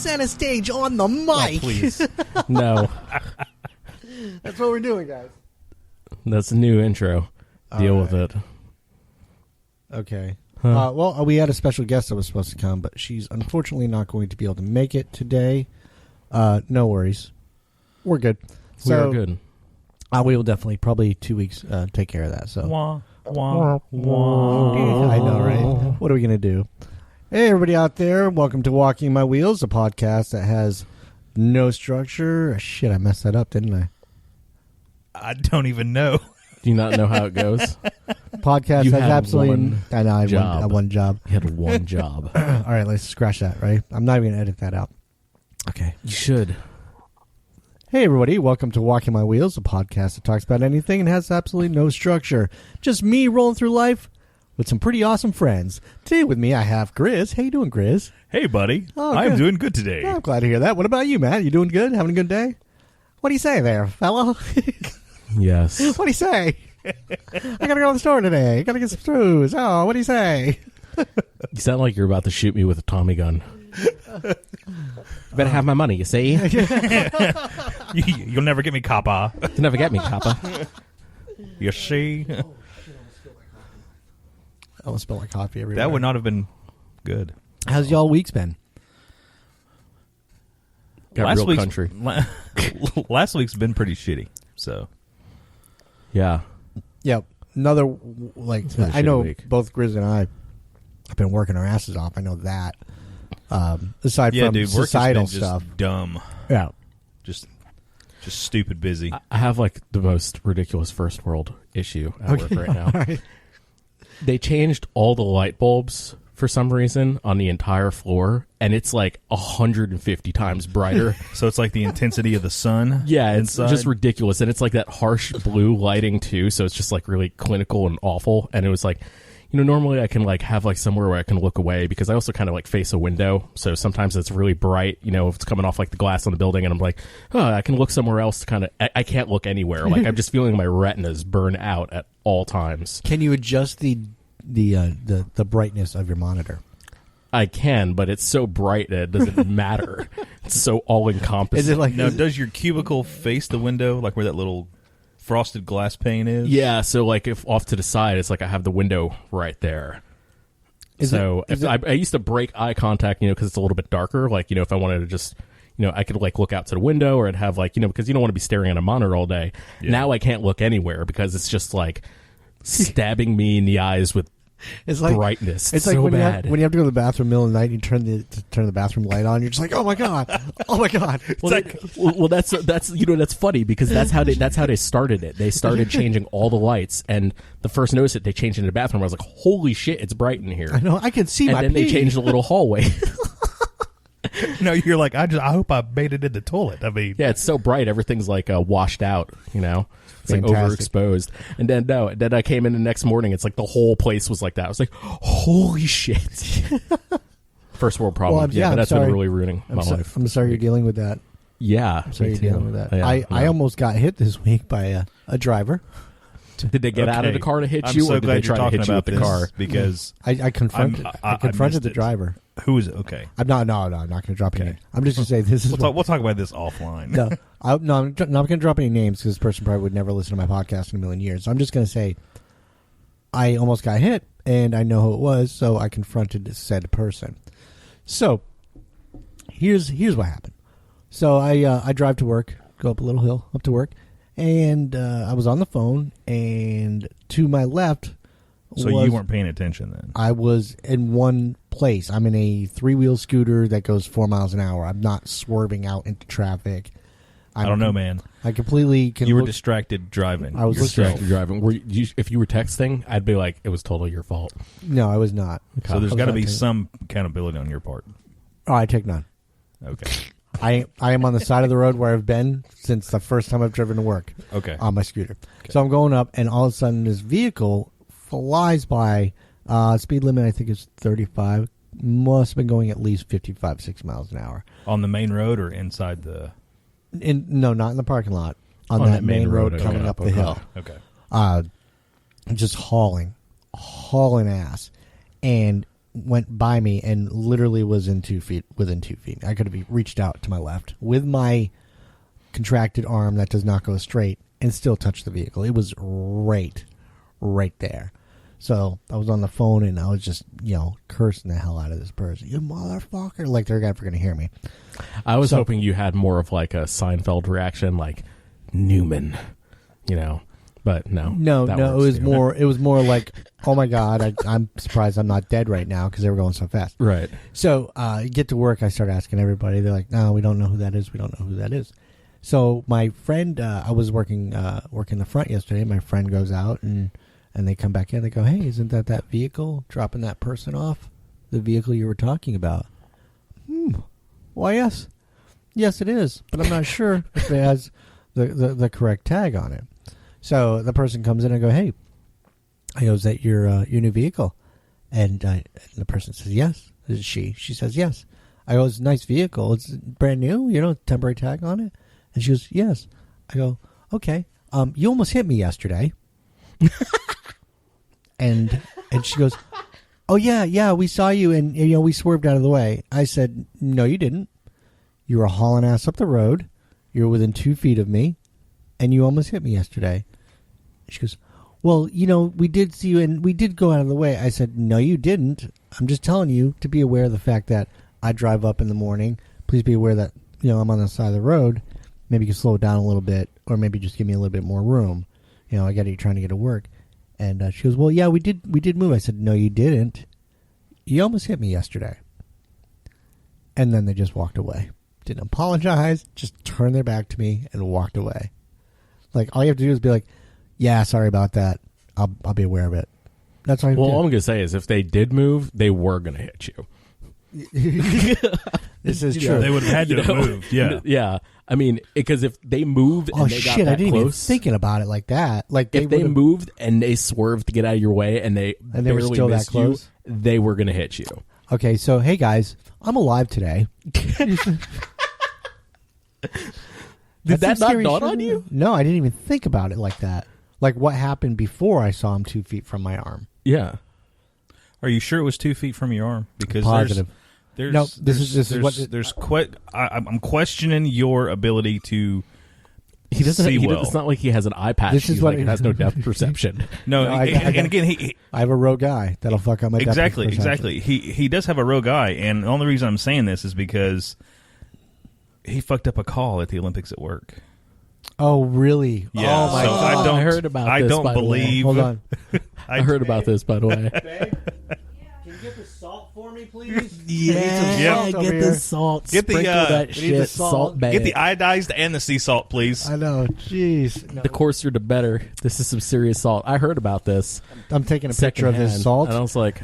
center stage on the mic. Oh, please. No. That's what we're doing, guys. That's a new intro. Deal with it. Okay. Huh. Well, we had a special guest that was supposed to come, but she's unfortunately not going to be able to make it today. No worries. We're good. We are good. We will definitely, probably 2 weeks, take care of that. So. Wah, wah, wah. I know, right? What are we going to do? Hey, everybody out there. Welcome to Walking My Wheels, a podcast that has no structure. Shit, I messed that up, didn't I? I don't even know. Do you not know how it goes? Podcast You has had absolutely... one I know, I job. had one job. You had one job. All right, let's scratch that, right? I'm not even going to edit that out. Okay. You should. Hey, everybody. Welcome to Walking My Wheels, a podcast that talks about anything and has absolutely no structure. Just me rolling through life with some pretty awesome friends. Today with me, I have Grizz. How you doing, Grizz? Hey, buddy. Oh, I'm good. doing good today. Yeah, I'm glad to hear that. What about you, Matt? You doing good? Having a good day? What do you say there, fellow? Yes. What do you say? I gotta go to the store today. I gotta get some screws. Oh, what do you say? You sound like you're about to shoot me with a Tommy gun. You better have my money, you see? You'll never get me, coppa. You never get me, copper. You see? I almost spilled my coffee everywhere. That would not have been good. How's y'all weeks been? Got real country. Last week's been pretty shitty. So Yeah. Yeah, another, like, It's been a I know shitty week. both Grizz and I have been working our asses off. I know that. Aside yeah, from dude, work societal has been just stuff. dumb. Yeah. Just stupid busy. I have like the most ridiculous first world issue at work right now. All right. They changed all the light bulbs for some reason on the entire floor, and it's like 150 times brighter. So it's like the intensity of the sun. Yeah, it's inside. just ridiculous. And it's like that harsh blue lighting too, so it's just like really clinical and awful. And it was like, you know, normally I can like have like somewhere where I can look away because I also kind of like face a window. So sometimes it's really bright, you know, if it's coming off like the glass on the building, and I'm like, oh, I can look somewhere else to kind of, I can't look anywhere. Like I'm just feeling my retinas burn out at all times. Can you adjust the brightness of your monitor? I can, but it's so bright that it doesn't matter. It's so all-encompassing. Is it like... Now, does your cubicle face the window, like where that little frosted glass pane is? Yeah, so like if off to the side, it's like I have the window right there. I used to break eye contact, you know, because it's a little bit darker. Like, you know, if I wanted to just, you know, I could like look out to the window, or I'd have like, you know, because you don't want to be staring at a monitor all day. Yeah. Now I can't look anywhere because it's just like stabbing me in the eyes with brightness. It's so like when bad. you have to go to the bathroom middle of the night and you turn the bathroom light on, you're just like, oh my god, oh my god. Well, that's you know, that's funny because that's how they started it. They started changing all the lights, and the first notice that they changed in the bathroom, I was like, holy shit, it's bright in here. I know, I can see and my then pee. they changed the little hallway. No, you're like, I hope I made it in the toilet. I mean, yeah, it's so bright, everything's like washed out, you know. It's Fantastic. like overexposed. And then I came in the next morning, it's like the whole place was like that. I was like, holy shit. First world problem. Well, but that's been really ruining my life. I'm sorry you're dealing with that. Yeah. I'm sorry you're dealing with that. Yeah, I almost got hit this week by a driver. Did they get out of the car to hit I'm you, so or did glad they you're try to talking hit you with about the car? this because I confronted missed the it. driver. Who is it? Okay. I'm not going to drop any name. I'm just going to say this is... We'll talk about this offline. No, I'm not going to drop any names because this person probably would never listen to my podcast in a million years. So I'm just going to say I almost got hit, and I know who it was, so I confronted said person. So here's what happened. So I drive to work, go up a little hill, up to work, and I was on the phone, and to my left... So you weren't paying attention then? I was in one place. I'm in a 3-wheel scooter that goes 4 miles an hour. I'm not swerving out into traffic. I don't know, man. I completely... You were distracted driving. I was distracted driving. If you were texting, I'd be like, it was totally your fault. No, I was not. So there's got to be some accountability on your part. Oh, I take none. Okay. I am on the side of the road where I've been since the first time I've driven to work. Okay. On my scooter. Okay. So I'm going up, and all of a sudden this vehicle flies by. Speed limit, I think, is 35. Must have been going at least 55, 6 miles an hour. On the main road or inside the... No, not in the parking lot. On that main road coming up the hill. Okay. Just hauling ass. And went by me and literally was within 2 feet. I could have reached out to my left with my contracted arm that does not go straight and still touch the vehicle. It was right there. So I was on the phone and I was just, cursing the hell out of this person. You motherfucker. Like they're never going to hear me. I was hoping you had more of like a Seinfeld reaction, like Newman, but no. No, it was more like, oh my God, I'm surprised I'm not dead right now because they were going so fast. Right. So get to work, I start asking everybody. They're like, no, we don't know who that is. We don't know who that is. So my friend, I was working the front yesterday. My friend goes out and they come back in. They go, hey, isn't that vehicle dropping that person off? The vehicle you were talking about. Why, yes. Yes, it is. But I'm not sure if it has the correct tag on it. So the person comes in and I go, hey, I go, is that your new vehicle? And the person says, yes. Is it she? She says, yes. I go, it's a nice vehicle. It's brand new, temporary tag on it? And she goes, yes. I go, okay. You almost hit me yesterday. and she goes, oh, yeah, we saw you and we swerved out of the way. I said, no, you didn't. You were hauling ass up the road. You were within 2 feet of me, and you almost hit me yesterday. She goes, well, we did see you, and we did go out of the way. I said, no, you didn't. I'm just telling you to be aware of the fact that I drive up in the morning. Please be aware that, I'm on the side of the road. Maybe you can slow it down a little bit, or maybe just give me a little bit more room. I got you trying to get to work. And she goes, well, yeah, we did move. I said, no, you didn't. You almost hit me yesterday. And then they just walked away. Didn't apologize, just turned their back to me and walked away. Like, all you have to do is be like, yeah, sorry about that. I'll be aware of it. That's all you have to do. All I'm going to say is if they did move, they were going to hit you. This is true. They would have had to have moved. Yeah. Yeah. I mean, because if they moved and they got that I didn't close, even thinking about it like that. Like if they moved and they swerved to get out of your way and they were still that close, they were going to hit you. Okay, so hey guys, I'm alive today. Did that not dawn on you? No, I didn't even think about it like that. Like what happened before I saw him 2 feet from my arm. Yeah. Are you sure it was 2 feet from your arm? Because positive. I'm questioning your ability to. He doesn't. see well. It's not like he has an eye patch. This is what it has no depth perception. No, I have a rogue eye that'll fuck up my depth perception. Exactly. He does have a rogue eye, and the only reason I'm saying this is because he fucked up a call at the Olympics at work. Oh, really? Yeah. Oh my God. I heard about this. I don't believe. Hold on. I heard about this, by the way. Babe, can you get the salt for me, please? Yeah, get the salt. Get the that shit. Salt bag. Get the iodized and the sea salt, please. I know. Jeez. No. The coarser, the better. This is some serious salt. I heard about this. I'm taking a picture of this salt. And I was like,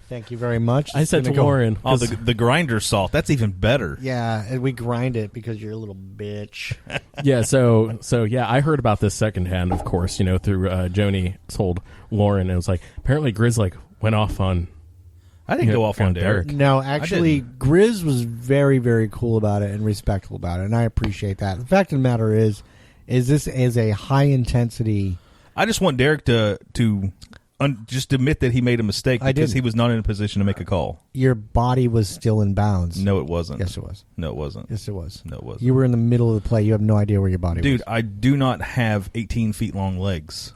thank you very much. I said to Lauren. Oh, the grinder salt. That's even better. Yeah, and we grind it because you're a little bitch. Yeah, so yeah, I heard about this secondhand, of course, through Joni told Lauren. And it was like, apparently Grizz went off on. I didn't go off on Derek. No, actually, Grizz was very, very cool about it and respectful about it, and I appreciate that. The fact of the matter is this is a high intensity. I just want Derek to just admit that he made a mistake because he was not in a position to make a call. Your body was still in bounds. No, it wasn't. Yes, it was. No, it wasn't. Yes, it was. No, it wasn't. You were in the middle of the play. You have no idea where your body was. Dude, I do not have 18 feet long legs.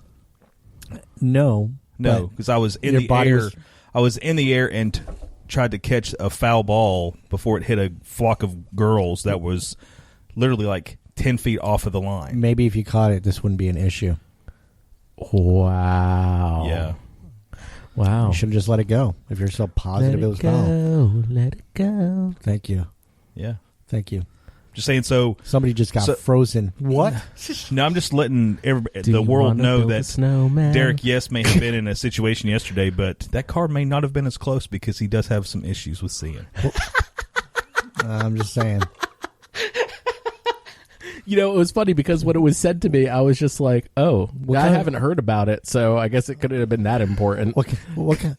No, because I was in the air. I was in the air and tried to catch a foul ball before it hit a flock of girls that was literally like 10 feet off of the line. Maybe if you caught it, this wouldn't be an issue. Wow. Yeah. Wow. You should have just let it go if you're so positive it was foul. Let it go. Thank you. Yeah. Thank you. Just saying, so somebody just got frozen. What? No, I'm just letting the world know that Derek, yes, may have been in a situation yesterday, but that car may not have been as close because he does have some issues with seeing. I'm just saying. It was funny because when it was said to me, I was just like, "Oh, I haven't heard about it, so I guess it couldn't have been that important." What kind?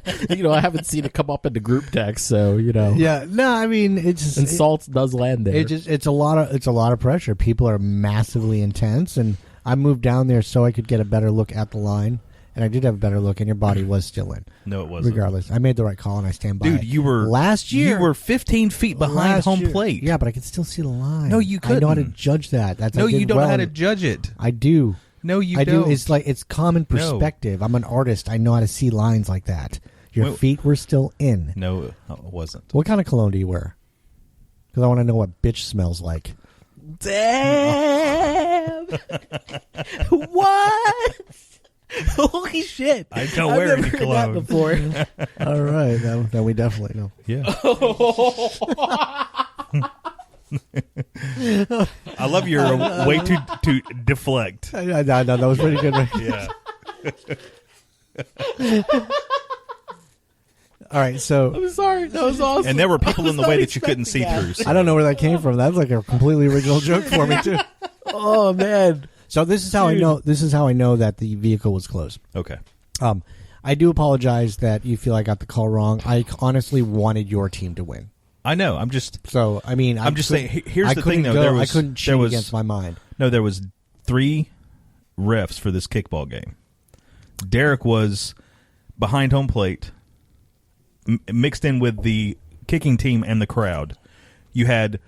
I haven't seen it come up in the group text, so Yeah, no, I mean salt does land there. It's a lot of pressure. People are massively intense, and I moved down there so I could get a better look at the line and I did have a better look, and your body was still in. No, it wasn't. Regardless, I made the right call, and I stand by Dude, it. you were last year. You were 15 feet behind home year, plate. Yeah, but I could still see the line. No, you couldn't. I know how to judge that. No, you don't know how to judge it. I do. No, you I don't. do. It's like it's common perspective. No. I'm an artist. I know how to see lines like that. Your feet were still in. No, it wasn't. What kind of cologne do you wear? Because I want to know what bitch smells like. Damn! What? Holy shit! I don't wear any cologne before. All right, then we definitely know. Yeah. I love your way to deflect. No, that was pretty good. Right? Yeah. All right, so I'm sorry, that was awesome. And there were people in the way that you couldn't see through. So. I don't know where that came from. That was like a completely original joke for me too. Oh man! So this is how I know. This is how I know that the vehicle was closed. Okay. I do apologize that you feel I got the call wrong. I honestly wanted your team to win. I know. I'm just. So I mean, I'm just saying. Here's the thing, though. I couldn't cheat against my mind. No, there was 3 refs for this kickball game. Derek was behind home plate, mixed in with the kicking team and the crowd. You had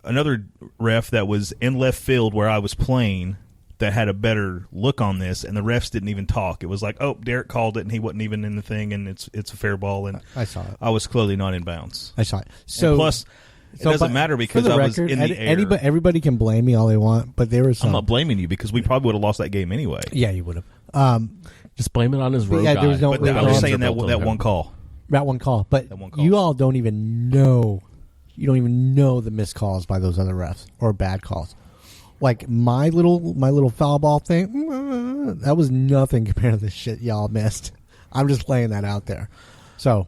another ref that was in left field where I was playing that had a better look on this, and the refs didn't even talk. It was like, oh, Derek called it, and he wasn't even in the thing, and it's a fair ball, and I saw it. I was clearly not in bounds. I saw it. So and plus, it doesn't matter because I was in the air. Everybody can blame me all they want, but there was some. I'm not blaming you because we probably would have lost that game anyway. Yeah, you would have. Just blame it on his road guy. There was no, but I'm just saying that one call. That one call. But that one call. You all don't even know. You don't even know the missed calls by those other refs or bad calls. Like my little foul ball thing, that was nothing compared to the shit y'all missed. I'm just laying that out there. So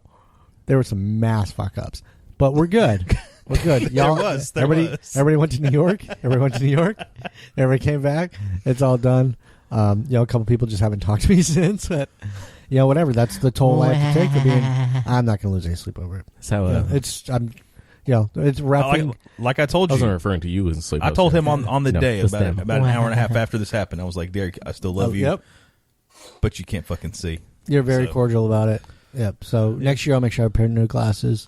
there were some mass fuck ups, but we're good. We're good. Y'all, everybody went to New York. Everybody came back. It's all done. A couple people just haven't talked to me since. But whatever. That's the toll I have to take for being. I'm not going to lose any sleep over it. So it's roughing. Like I told you, I wasn't referring to you as sleep. I told him on the day about an hour and a half after this happened. I was like, Derek, I still love you, but you can't fucking see. You're very cordial about it. Yep. So next year I'll make sure I pair new glasses.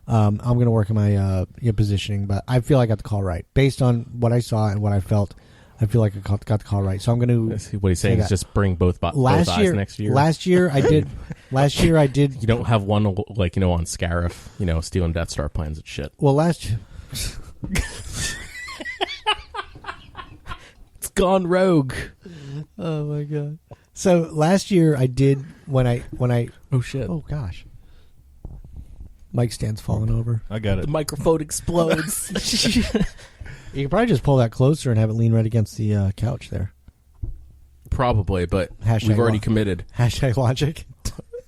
I'm going to work on my positioning, but I feel I got the call right based on what I saw and what I felt. I feel like I got the call right, so I'm going to. What he's saying is just bring both eyes next year. Last year I did. You don't have one on Scarif, stealing Death Star plans and shit. Well, last year. It's gone rogue. Oh my god! So last year I did when I. Oh shit! Oh gosh. Mic stand's falling over. I got it. The microphone explodes. You can probably just pull that closer and have it lean right against the couch there. Probably, but we've already committed. Hashtag logic.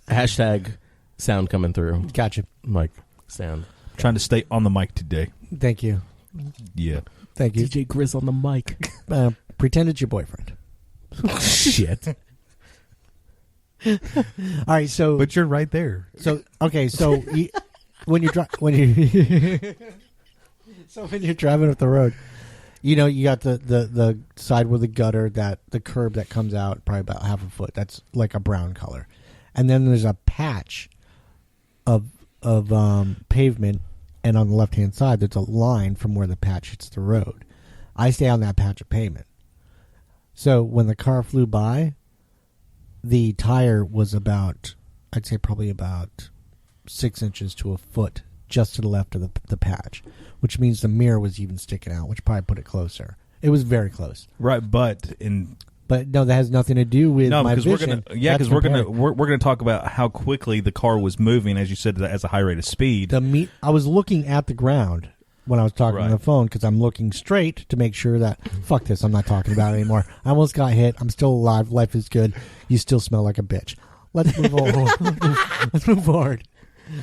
Hashtag sound coming through. Gotcha. Mic sound. Trying to stay on the mic today. Thank you. Yeah. Thank you. DJ Grizz on the mic. Pretend it's your boyfriend. Shit. All right, so but you're right there. So okay, so when you're driving up the road, you got the side with the gutter, that the curb that comes out probably about half a foot. That's like a brown color, and then there's a patch of pavement, and on the left hand side there's a line from where the patch hits the road. I stay on that patch of pavement. So when the car flew by, the tire was I'd say probably about 6 inches to a foot just to the left of the patch, which means the mirror was even sticking out, which probably put it closer. It was very close. Right, but no, that has nothing to do with my vision. Because we're gonna talk about how quickly the car was moving, as you said, as a high rate of speed. I was looking at the ground when I was talking on the phone because I'm looking straight to make sure that fuck this, I'm not talking about it anymore. I almost got hit. I'm still alive. Life is good. You still smell like a bitch. Let's move on. Let's move forward.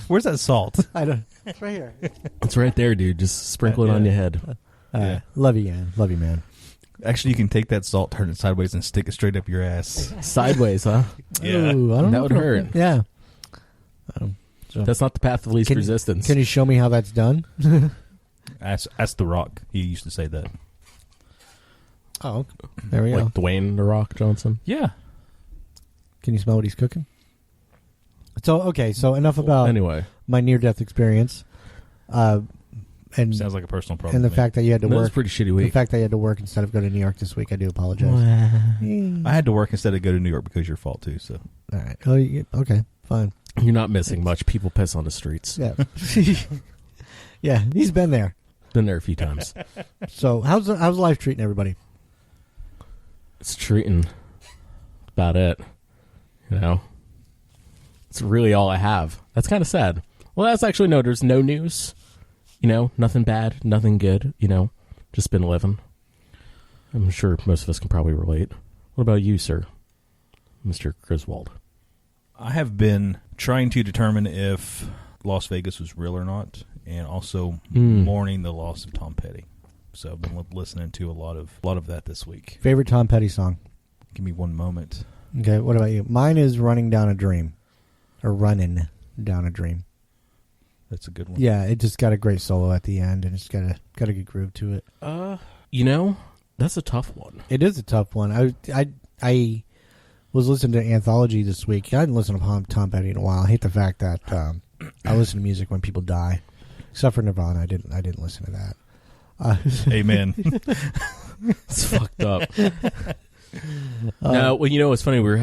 Where's that salt? I don't. It's right here. It's right there, dude. Just sprinkle it on your head. Love you, man. Love you, man. Actually, you can take that salt, turn it sideways, and stick it straight up your ass. Sideways, huh? Yeah. Ooh, I don't know. That would hurt. Yeah. That's not the path of least resistance. Can you show me how that's done? Ask The Rock. He used to say that. Oh, there we go. Like Dwayne The Rock Johnson? Yeah. Can you smell what he's cooking? So okay, so enough about Anyway, my near-death experience, and Sounds like a personal problem. and the to me. fact that you had to that was work. a pretty shitty The week. fact that you had to work instead of go to New York this week, I do apologize. I had to work instead of go to New York because of your fault too. So All right. Oh, okay, fine. You're not missing much. People piss on the streets. Yeah, yeah. He's been there. Been there a few times. So how's life treating everybody? It's treating about it. You know, it's really all I have. That's kind of sad. Well, that's actually no. There's no news. You know, nothing bad, nothing good. You know, just been living. I'm sure most of us can probably relate. What about you, sir, Mr. Griswold? I have been trying to determine if Las Vegas was real or not, and also mourning the loss of Tom Petty. So I've been listening to a lot of that this week. Favorite Tom Petty song? Give me one moment. Okay, what about you? Mine is "Running Down a Dream," or "Running Down a Dream." That's a good one. Yeah, it just got a great solo at the end, and it's got a good groove to it. You know, that's a tough one. It is a tough one. I was listening to Anthology this week. I hadn't listened to Tom Petty in a while. I hate the fact that I listen to music when people die, except for Nirvana. I didn't listen to that. Amen. It's fucked up. No, well, you know what's funny? We're,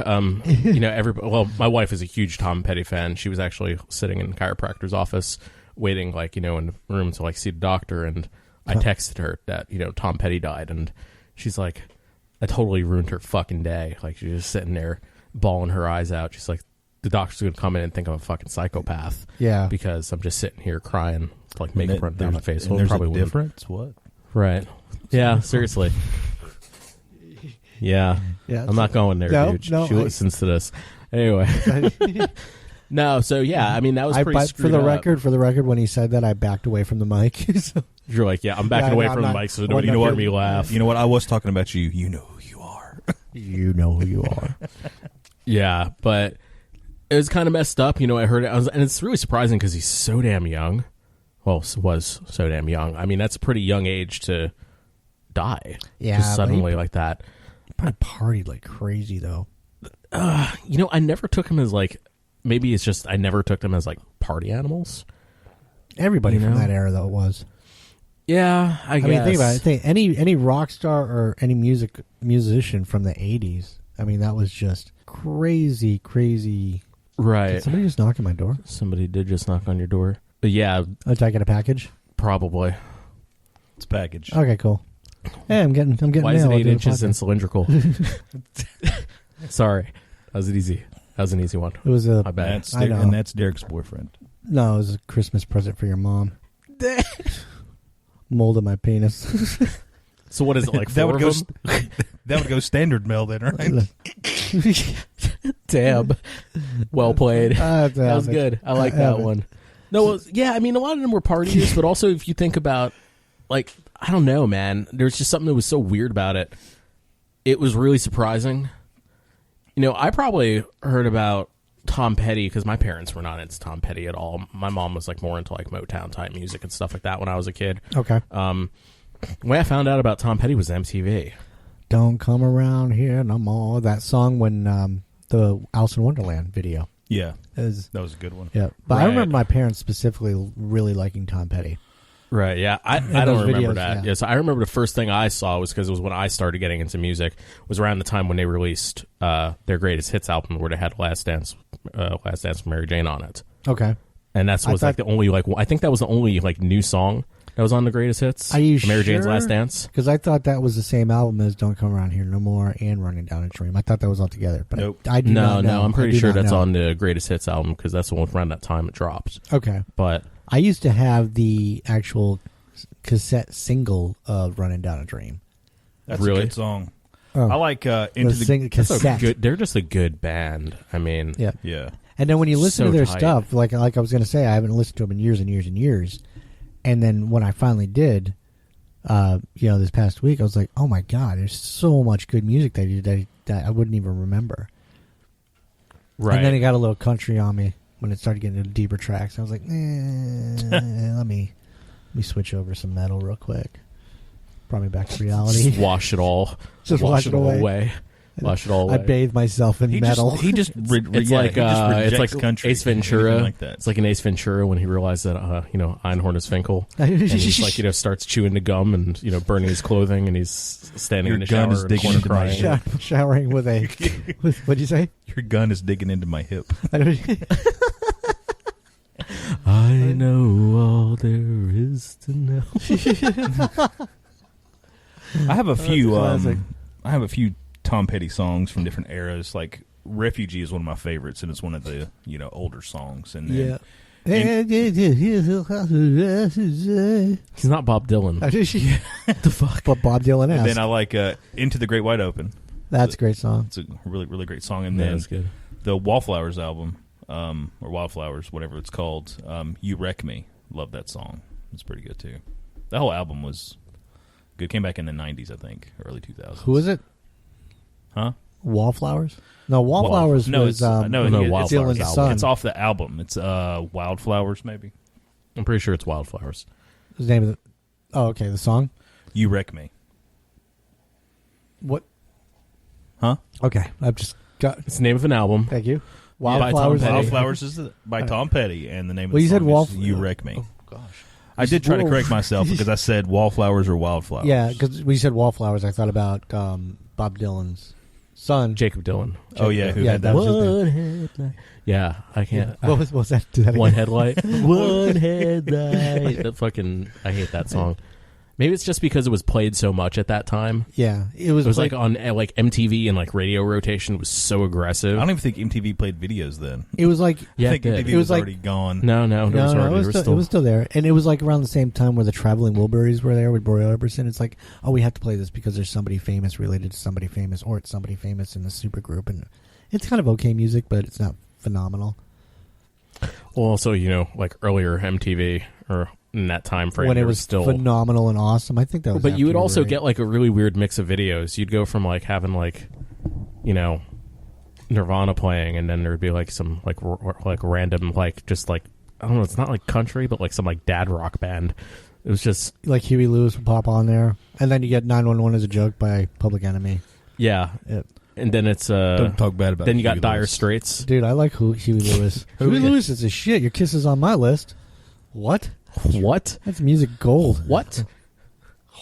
you know, everybody. Well, my wife is a huge Tom Petty fan. She was actually sitting in the chiropractor's office, waiting, like, you know, in the room to like see the doctor. And I texted her that, you know, Tom Petty died, and she's like, "That totally ruined her fucking day." Like, she's just sitting there, bawling her eyes out. She's like, "The doctor's gonna come in and think I'm a fucking psychopath." Yeah, because I'm just sitting here crying, like makeup running down my face. And Well, there's probably a wouldn't. difference. What? Right? Yeah, seriously. Yeah. I'm not going there, dude. She listens to this. Anyway. No, so yeah, I mean, that was pretty for the record, when he said that, I backed away from the mic. So. You're like, yeah, I'm backing away from the mic so nobody can hear me laugh. You know what? I was talking about you. You know who you are. You know who you are. Yeah, but it was kind of messed up. You know, I heard it, and it's really surprising because he's so damn young. Well, was so damn young. I mean, that's a pretty young age to die. Yeah, just suddenly like that. Probably partied like crazy though. You know, I never took him as like. Maybe it's just I never took them as like party animals. Everybody from that era though was. Yeah, I guess. mean, think about it. Think any rock star or any musician from the 80s. I mean, that was just crazy. Right. Did somebody just knock on my door? Somebody did just knock on your door. But yeah. Did I get a package? Probably. It's a package. Okay, cool. Hey, I'm getting Why mail. is it 8 inches and cylindrical? Sorry. That was easy. That was an easy one. It was a... My bad. And that's Derek's boyfriend. No, it was a Christmas present for your mom. Molded my penis. So what is it, like that four would of go them? that would go standard mail then, right? Damn. Well played. That was it. good. I like that one. No, well, yeah, I mean, a lot of them were partiers, but also if you think about, like, I don't know, man. There's just something that was so weird about it. It was really surprising. You know, I probably heard about Tom Petty because my parents were not into Tom Petty at all. My mom was like more into like Motown type music and stuff like that when I was a kid. Okay. The way I found out about Tom Petty was MTV. Don't come around here no more. That song when the Alice in Wonderland video. Yeah. That was a good one. Yeah. But Right. I remember my parents specifically really liking Tom Petty. Right, yeah. I don't those remember videos, that. yeah. So I remember the first thing I saw was because it was when I started getting into music, was around the time when they released their greatest hits album where they had Last Dance with Mary Jane on it. Okay. And that was like the only, like, I think that was the only like new song that was on the greatest hits. Are you Mary Jane's sure? Last Dance. Because I thought that was the same album as Don't Come Around Here No More and Running Down a Dream. I thought that was all together. But Nope. I do not know. I'm pretty I do sure not that's know. on the greatest hits album because that's the one around that time it dropped. Okay. But I used to have the actual cassette single of Running Down a Dream. That's Really? a good song. Oh. I like Into the... that's a cassette. good, they're just a good band. I mean, Yeah. Yeah. And then when you listen So to their tight. stuff, like I was going to say, I haven't listened to them in years and years and years. And then when I finally did, this past week, I was like, oh my God, there's so much good music that I wouldn't even remember. right. And then it got a little country on me when it started getting into deeper tracks. I was like, let me switch over some metal real quick. Brought me back to reality. Just wash it all. Just wash it all away. away. Wash it all away. I bathe myself in metal. It's like country, Ace Ventura. like that. It's like an Ace Ventura when he realized that Einhorn is Finkel, and he's like starts chewing the gum and burning his clothing, and he's standing in the shower in the corner crying. Showering with a what'd you say? Your gun is digging into my hip. I know all there is to know. I have a few Tom Petty songs from different eras. Like "Refugee" is one of my favorites, and it's one of the older songs. And then, he's not Bob Dylan. What the fuck? But Bob Dylan asked. And then I like "Into the Great Wide Open." That's a great song. It's a really, really great song. And then that's good. The Wallflowers album, or Wildflowers, whatever it's called, "You Wreck Me." Love that song. It's pretty good too. The whole album was good. Came back in the 90s, I think, early 2000s. Who is it? Huh? Wallflowers? No, Wallflowers was Wildflowers Dylan's album. son. It's off the album. It's Wildflowers, maybe. I'm pretty sure it's Wildflowers. His name is okay, the song? "You Wreck Me." What? Huh? Okay, I've just got... It's the name of an album. Thank you. By Tom Wildflowers. Petty. Wildflowers is by Tom Petty, and the name of Well, the you song said is "You Wreck Me." Oh, gosh. I did try to Whoa. correct myself because I said Wallflowers or Wildflowers. Yeah, because when you said Wallflowers, I thought about Bob Dylan's son. Jacob Dylan. Oh, yeah. Who Yeah, had that that? was his name. One headlight. Yeah, I can't. What was that? Do that again. One headlight. One headlight. That fucking. I hate that song. Maybe it's just because it was played so much at that time. Yeah, it was like on like MTV and like radio rotation was so aggressive. I don't even think MTV played videos then. It was like... Yeah, I think it did. MTV It was was like- already gone. No, it was still there. And it was like around the same time where the Traveling Wilburys were there with Boreal Eberson. It's like, oh, we have to play this because there's somebody famous related to somebody famous, or it's somebody famous in the supergroup. And it's kind of okay music, but it's not phenomenal. Well, also, like earlier MTV or in that time frame When it there was still phenomenal and awesome. I think that was But you would after also were get like a really weird mix of videos. You'd go from like having like, Nirvana playing, and then there'd be like some like random like just like I don't know. It's not like country, but like some like dad rock band. It was just like Huey Lewis would pop on there, and then you get 911 as a joke by Public Enemy. yeah. And then it's Don't talk bad about then you got Huey Dire Lewis. Straits. Dude, I like Huey Lewis. Huey Lewis is a shit. Your Kiss is on my list. What? What? That's music gold. What?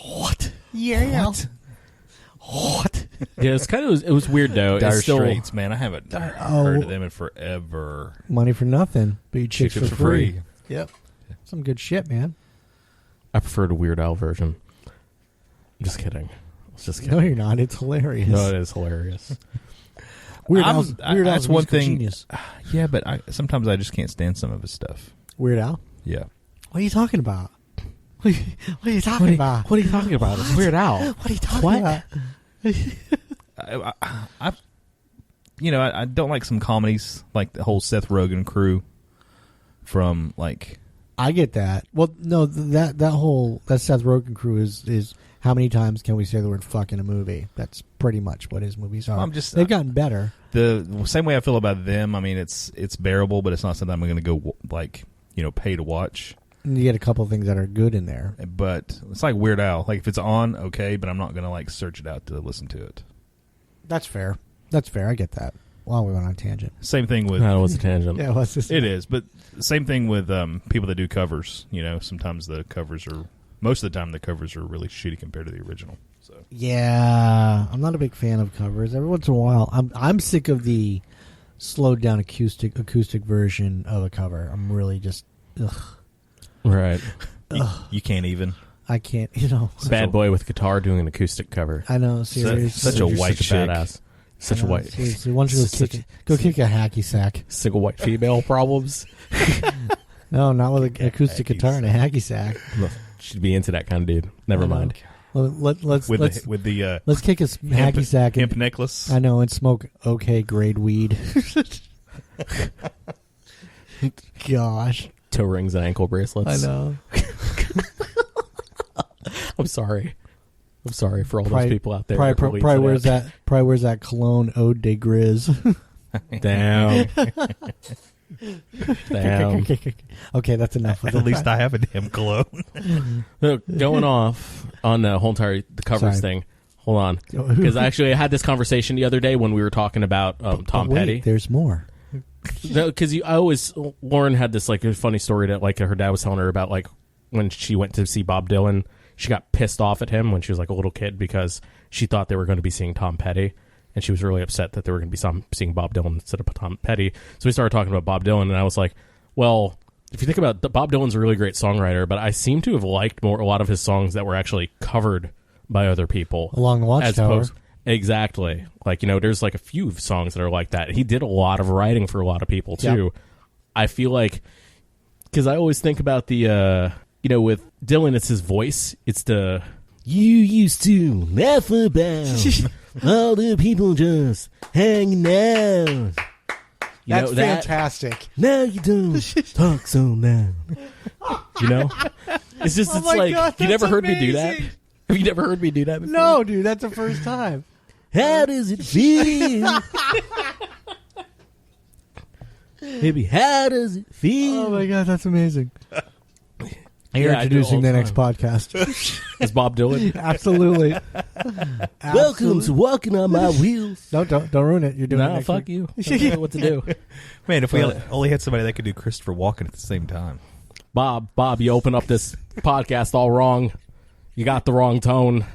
What? Yeah. What? Yeah, it's kind of it was weird though. Dire It's still, Straits, man. I haven't heard of them in forever. Money for nothing, but you chicks for free. free. Yep. Some good shit, man. I prefer the Weird Al version. I'm just kidding. It's just kidding. No, you're not. It's hilarious. No, it is hilarious. Weird Al's that's a one musical thing. Genius. Yeah, but sometimes I just can't stand some of his stuff. Weird Al? Yeah. What are you talking about? What are you talking about? What are you talking about? It's Weird Al. What are you talking about? I don't like some comedies like the whole Seth Rogen crew from like. I get that. Well, no, that Seth Rogen crew is how many times can we say the word fuck in a movie? That's pretty much what his movies are. They've gotten better. The same way I feel about them. I mean, it's bearable, but it's not something I'm going to go pay to watch. And you get a couple of things that are good in there. But it's like Weird Al. Like if it's on, okay, but I'm not going to like search it out to listen to it. That's fair. I get that. Wow, we went on a tangent. Same thing with. No, it was a tangent. Yeah, what's this? It is, but same thing with people that do covers. Sometimes the covers are. Most of the time, the covers are really shitty compared to the original. So yeah, I'm not a big fan of covers. Every once in a while, I'm sick of the slowed down acoustic version of a cover. I'm really just ugh. Right. you can't even. I can't. Bad boy with guitar doing an acoustic cover. I know. Seriously, Such a white such a chick. badass. Such a white. Seriously, why don't you go kick a hacky sack? Single white female problems. No, not with an acoustic guitar and a hacky sack. She'd be into that kind of dude. Never mind. Well, let's kick a hacky sack hemp necklace. I know, and smoke okay grade weed. Gosh, Toe rings and ankle bracelets. I know. I'm sorry for all those people out there. Probably wears that cologne Ode de Grizz. Damn. Damn. Okay, that's enough. At least I have a damn cologne. Going off on the whole entire covers Sorry. thing. Hold on. Because actually I had this conversation the other day when we were talking about Tom Petty. There's more. Because Lauren had this like a funny story that like her dad was telling her about like when she went to see Bob Dylan, she got pissed off at him when she was like a little kid because she thought they were going to be seeing Tom Petty, and she was really upset that they were going to be seeing Bob Dylan instead of Tom Petty. So we started talking about Bob Dylan, and I was like, well, if you think about it, Bob Dylan's a really great songwriter, but I seem to have liked a lot of his songs that were actually covered by other people. Along the Watchtower. Exactly. Like, there's like a few songs that are like that. He did a lot of writing for a lot of people, too. Yep. I feel like, because I always think about the, with Dylan, it's his voice. It's the, you used to laugh about all the people just hanging out. That's fantastic. Now you don't talk so loud. It's just, it's like, God, you never heard amazing. me do that? Have you never heard me do that before? No, dude, that's the first time. How does it feel? Baby, how does it feel? Oh my God, that's amazing. You're introducing the next podcast. Is Bob Dylan? Absolutely. Welcome to Walking on My Wheels. No, don't ruin it. You're doing it. No, fuck you. I don't know what to do. Man, if we only had somebody that could do Christopher Walken at the same time. Bob, you open up this podcast all wrong. You got the wrong tone.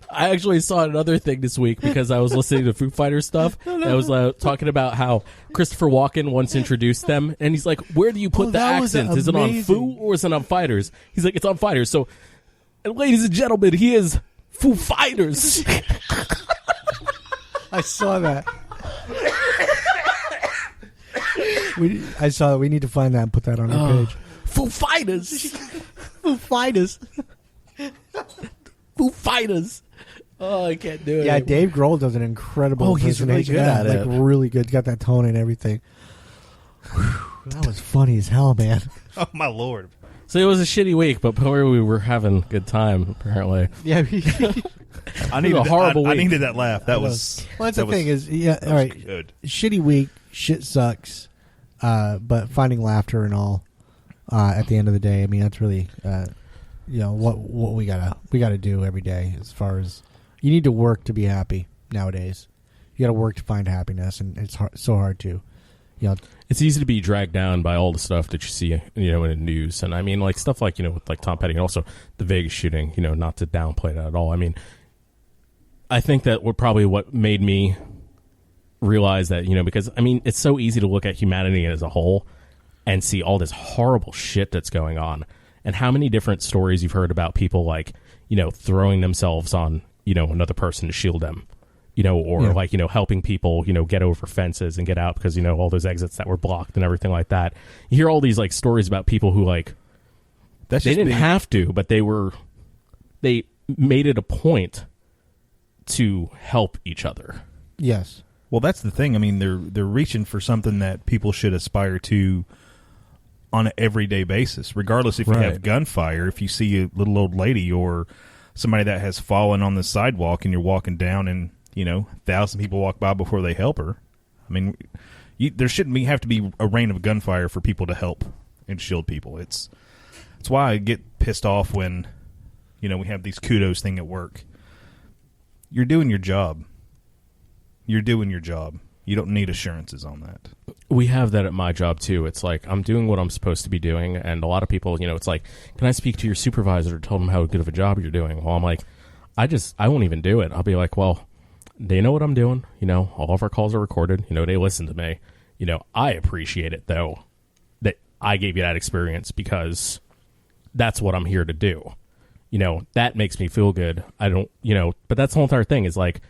I actually saw another thing this week because I was listening to Foo Fighters stuff. I was talking about how Christopher Walken once introduced them, and he's like, where do you put the accent? Is it on Foo or is it on Fighters? He's like, it's on Fighters. So, and ladies and gentlemen, he is Foo Fighters. I saw that. I saw that. We need to find that and put that on our page. Foo Fighters. Foo Fighters. Foo Fighters. Oh, I can't do it. Yeah, Dave Grohl does an incredible. Oh, he's really good at it. Like really good. Got that tone and everything. Whew, that was funny as hell, man. Oh my Lord! So it was a shitty week, but we were having a good time. Apparently, yeah. I needed a horrible week. I needed that laugh. That was. Well, that's the thing is, yeah. All right, good. Shitty week. Shit sucks. But finding laughter and all. At the end of the day, I mean, that's really. What we gotta do every day as far as you need to work to be happy nowadays. You gotta work to find happiness, and it's so hard to, It's easy to be dragged down by all the stuff that you see, in the news, and I mean, like stuff like with like Tom Petty and also the Vegas shooting. Not to downplay that at all. I mean, I think that what made me realize that because I mean it's so easy to look at humanity as a whole and see all this horrible shit that's going on. And how many different stories you've heard about people like, throwing themselves on, another person to shield them, or like, helping people, get over fences and get out because, all those exits that were blocked and everything like that. You hear all these like stories about people who like, they didn't have to, but they made it a point to help each other. Yes. Well, that's the thing. I mean, they're reaching for something that people should aspire to on an everyday basis, regardless if you have gunfire, if you see a little old lady or somebody that has fallen on the sidewalk and you're walking down and, 1,000 people walk by before they help her. I mean, there shouldn't have to be a rain of gunfire for people to help and shield people. It's why I get pissed off when, we have these kudos thing at work. You're doing your job. You're doing your job. You don't need assurances on that. We have that at my job, too. It's like, I'm doing what I'm supposed to be doing, and a lot of people, it's like, can I speak to your supervisor to tell them how good of a job you're doing? Well, I'm like, I won't even do it. I'll be like, well, they know what I'm doing. All of our calls are recorded. They listen to me. I appreciate it, though, that I gave you that experience because that's what I'm here to do. That makes me feel good. I don't, but that's the whole entire thing is like,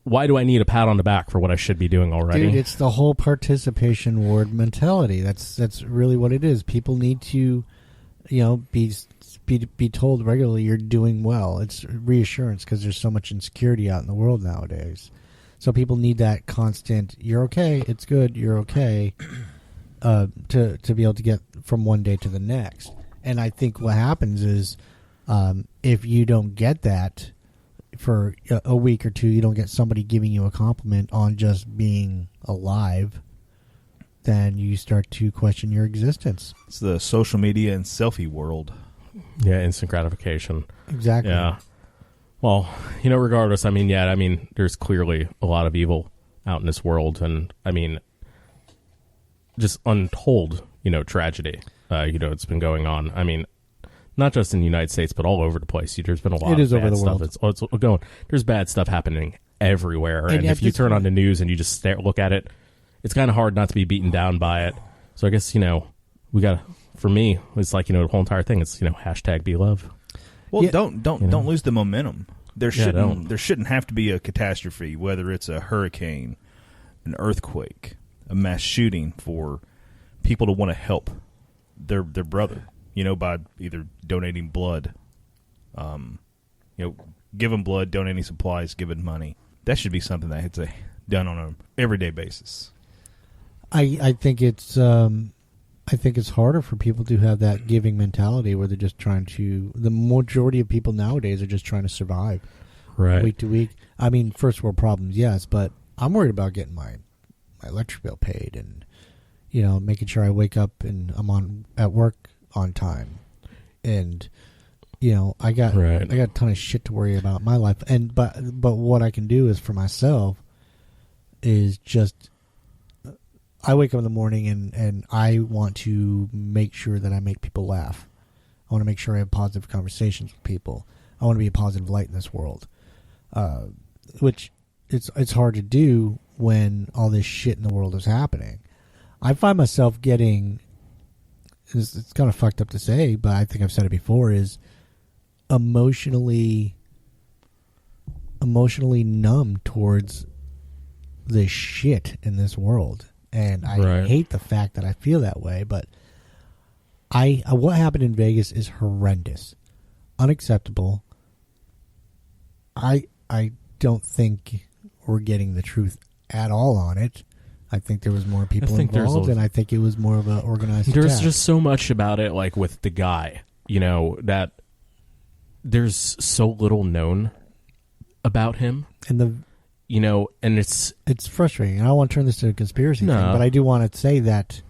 why do I need a pat on the back for what I should be doing already? Dude, it's the whole participation ward mentality. That's really what it is. People need to, be told regularly you're doing well. It's reassurance because there's so much insecurity out in the world nowadays. So people need that constant. You're okay. It's good. You're okay. To be able to get from one day to the next. And I think what happens is, if you don't get that. For a week or two, you don't get somebody giving you a compliment on just being alive, then you start to question your existence. It's the social media and selfie world. Yeah, instant gratification. Exactly. Yeah. Well, regardless, there's clearly a lot of evil out in this world, and just untold, tragedy, it's been going on. Not just in the United States, but all over the place. There's been a lot of bad stuff. It's going. There's bad stuff happening everywhere, and if you turn on the news and you just look at it, it's kind of hard not to be beaten down by it. So I guess we got. For me, it's like the whole entire thing. It's hashtag be love. Well, don't lose the momentum. There shouldn't have to be a catastrophe, whether it's a hurricane, an earthquake, a mass shooting, for people to want to help their brother. By either donating blood, giving blood, donating supplies, giving money. That should be something that it's done on an everyday basis. I think it's harder for people to have that giving mentality where they're just trying to. The majority of people nowadays are just trying to survive, right, week to week. First world problems, yes, but I'm worried about getting my electric bill paid and making sure I wake up and I'm at work on time, and I got a ton of shit to worry about in my life, and but what I can do is for myself is just I wake up in the morning and I want to make sure that I make people laugh. I want to make sure I have positive conversations with people. I want to be a positive light in this world, which it's hard to do when all this shit in the world is happening. I find myself getting. It's kind of fucked up to say, but I think I've said it before, is emotionally numb towards the shit in this world. And I hate the fact that I feel that way, but what happened in Vegas is horrendous. Unacceptable. I don't think we're getting the truth at all on it. I think there was more people involved, and I think it was more of an organized There's attack. just so much about it, like with the guy, that there's so little known about him. And and it's frustrating. I don't want to turn this to a conspiracy thing, but I do want to say that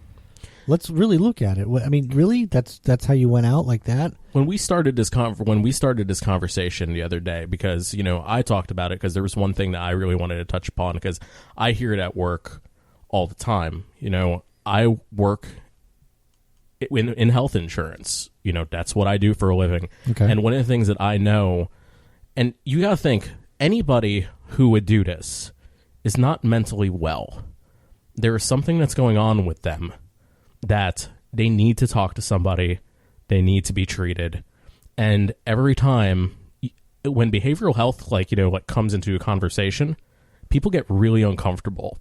let's really look at it. Really? That's how you went out like that? When we started this conversation the other day, because, I talked about it because there was one thing that I really wanted to touch upon, because I hear it at work all the time. I work in health insurance. That's what I do for a living. Okay. And one of the things that I know, and you got to think, anybody who would do this is not mentally well. There is something that's going on with them that they need to talk to somebody. They need to be treated. And every time when behavioral health, comes into a conversation, people get really uncomfortable.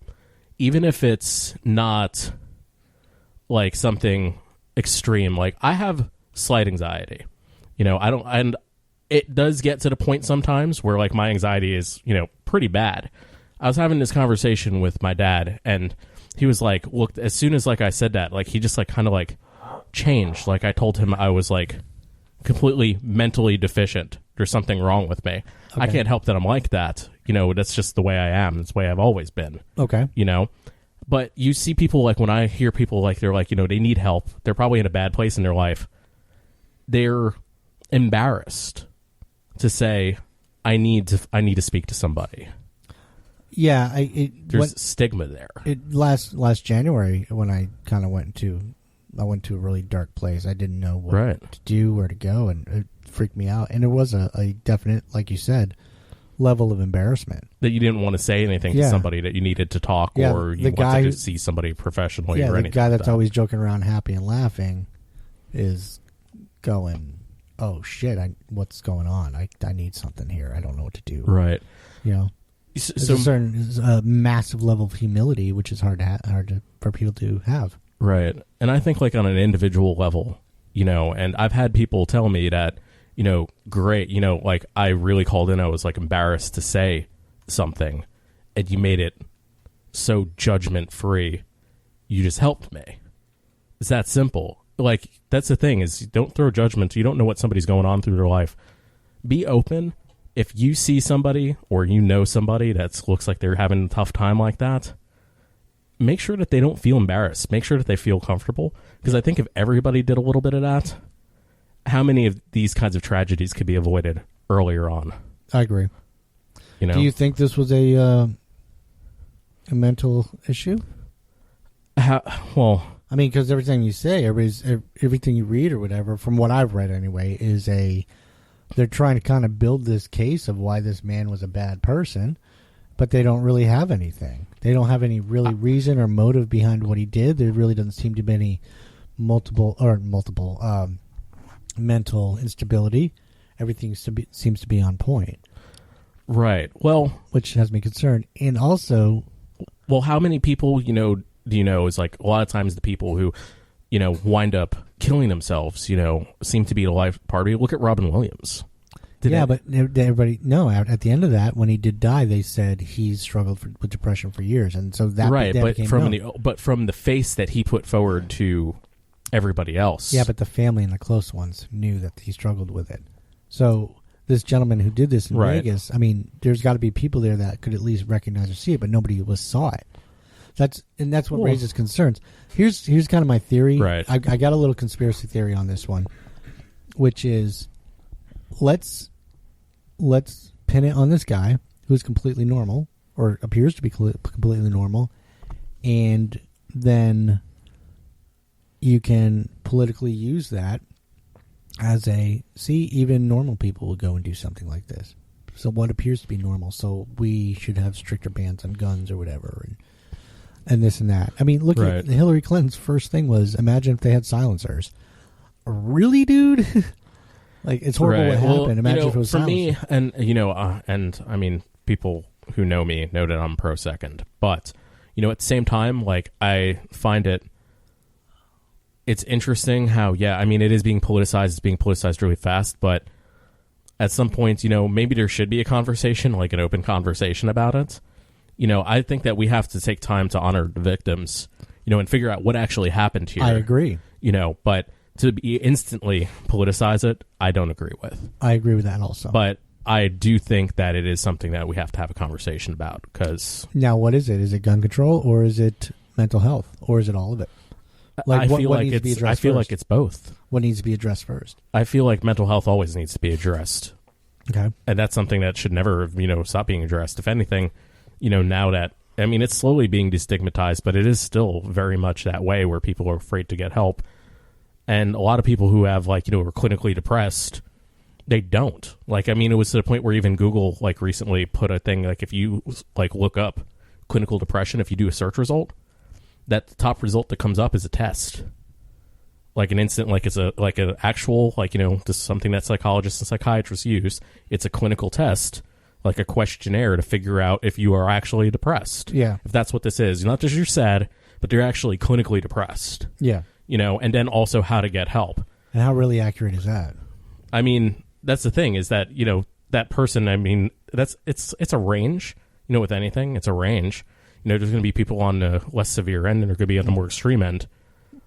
Even if it's not like something extreme. Like, I have slight anxiety. And it does get to the point sometimes where my anxiety is, pretty bad. I was having this conversation with my dad, and he was like, look, as soon as I said that, he just kind of changed. I told him I was completely mentally deficient. There's something wrong with me. Okay. I can't help that I'm like that. That's just the way I am. It's the way I've always been. Okay. But you see people, when I hear people they're they need help. They're probably in a bad place in their life. They're embarrassed to say, I need to speak to somebody. Yeah, there's stigma there. Last January, when I kind of went to a really dark place. I didn't know what to do, where to go, and it freaked me out. And it was a definite, like you said, level of embarrassment. That you didn't want to say anything to somebody, that you needed to talk, or you wanted to see somebody professionally, or anything. The guy like that's that. always joking around, happy and laughing, is going, oh shit, what's going on? I need something here. I don't know what to do. Right. There's a massive level of humility, which is hard for people to have. Right. And I think on an individual level, and I've had people tell me that, great, I really called in. I was embarrassed to say something, and you made it so judgment free. You just helped me. It's that simple. That's the thing, is don't throw judgment. You don't know what somebody's going on through their life. Be open. If you see somebody, or somebody that looks like they're having a tough time like that, make sure that they don't feel embarrassed. Make sure that they feel comfortable. Because I think if everybody did a little bit of that, how many of these kinds of tragedies could be avoided earlier on? I agree. You know, do you think this was a mental issue? Well, I mean, because everything you say, everything you read or whatever, from what I've read anyway, they're trying to kind of build this case of why this man was a bad person, but they don't really have anything. They don't have any really reason or motive behind what he did. There really doesn't seem to be any multiple mental instability. Everything seems to be on point. Right. Well, which has me concerned. And also, well, how many people, do you know, is like a lot of times the people who, wind up killing themselves, seem to be the life party. Look at Robin Williams. But everybody, no, at the end of that, when he did die, they said he struggled with depression for years. And so that, right. That but from the face that he put forward to everybody else. Yeah, but the family and the close ones knew that he struggled with it. So this gentleman who did this in Vegas, I mean, there's got to be people there that could at least recognize or see it, but nobody saw it. That's what raises concerns. Here's kind of my theory. Right. I got a little conspiracy theory on this one, which is let's pin it on this guy who's completely normal or appears to be completely normal, and then you can politically use that as even normal people will go and do something like this. So what appears to be normal, so we should have stricter bans on guns or whatever, and this and that. I mean, look at Hillary Clinton's first thing was, imagine if they had silencers. Really, dude? Like, it's horrible what happened. Well, imagine if it was for silencers. me, and I mean, people who know me know that I'm pro-second. But, at the same time, like, I find it's interesting how, it is being politicized. It's being politicized really fast. But at some point, maybe there should be a conversation, like an open conversation about it. I think that we have to take time to honor the victims, and figure out what actually happened here. I agree. But to be instantly politicize it, I don't agree with. I agree with that also. But I do think that it is something that we have to have a conversation about. Because now, what is it? Is it gun control, or is it mental health, or is it all of it? I feel like it's both. What needs to be addressed first? I feel like mental health always needs to be addressed. Okay. And that's something that should never, stop being addressed. If anything, now that, it's slowly being destigmatized, but it is still very much that way where people are afraid to get help. And a lot of people who have, are clinically depressed, they don't. It was to the point where even Google, recently put a thing, if you, look up clinical depression, if you do a search result, that the top result that comes up is a test. An instant, it's an actual, this is something that psychologists and psychiatrists use. It's a clinical test, like a questionnaire to figure out if you are actually depressed. Yeah. If that's what this is. Not just you're sad, but you're actually clinically depressed. Yeah. And then also how to get help. And how really accurate is that? I mean, that's the thing is that, that person, it's a range, with anything, it's a range. There's going to be people on the less severe end and there could be on the more extreme end.